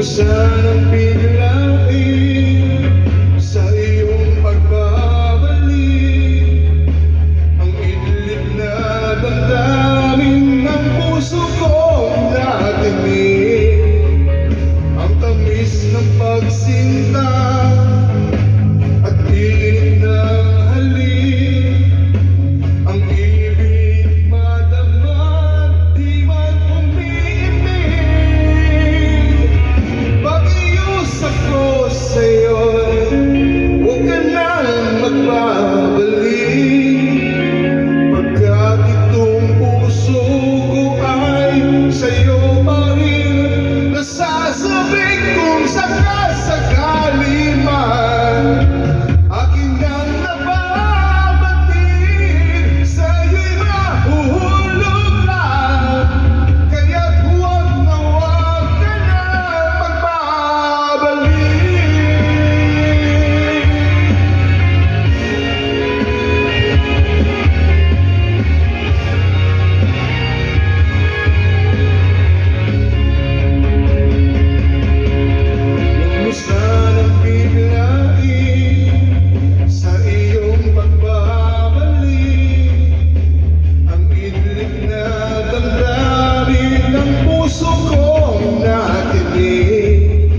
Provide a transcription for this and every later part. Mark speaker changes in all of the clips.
Speaker 1: sanang biglain sa iyong pagbabalik ang idlip na damdamin ng puso kong natinig, ang tamis ng pagsinta at init na halik, ang ibig madama di man umiibig. Pag-ius ako sa'yo'y huwag ka nang magbabalik, pagkat itong puso ko ay sa'yo pa rin nasasabik kung sakasakali man akin nang nababatid, sa'yo'y mahuhulog lang, kaya't huwag na huwag ka na magbabalik. Huwag mo sanang biglain sa iyong pagbabalik ang idlip na damdamin ng puso kong natinig,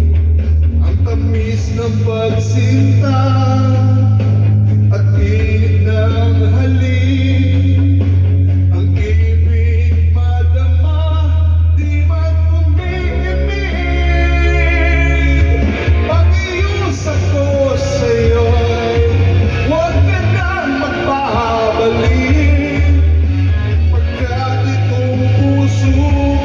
Speaker 1: ang tamis ng pagsinta at init ng halik, ang ibig madama di man umiibig. Pag-ius ako sa'yo'y huwag ka nang magbabalik, pagkat itong puso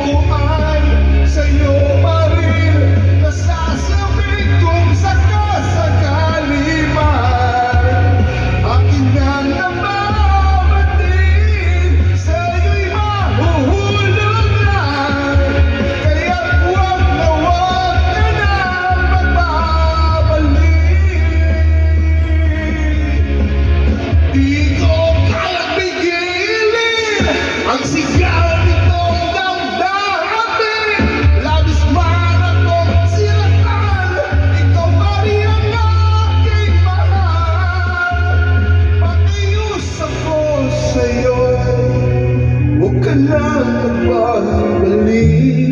Speaker 1: ko ay sa'yo pa rin nasasabik kung sakasakali man akin nang nababatid, sa'yo'y mahuhulog lang, kaya't huwag na huwag ka na magbabalik. Di ko kayang pigilin ang sigaw nitong damdamin, labis man akong sinaktan, ikaw pa rin ang aking mahal. Pag-ius ako sa'yo'y huwag ka nang magbabalik.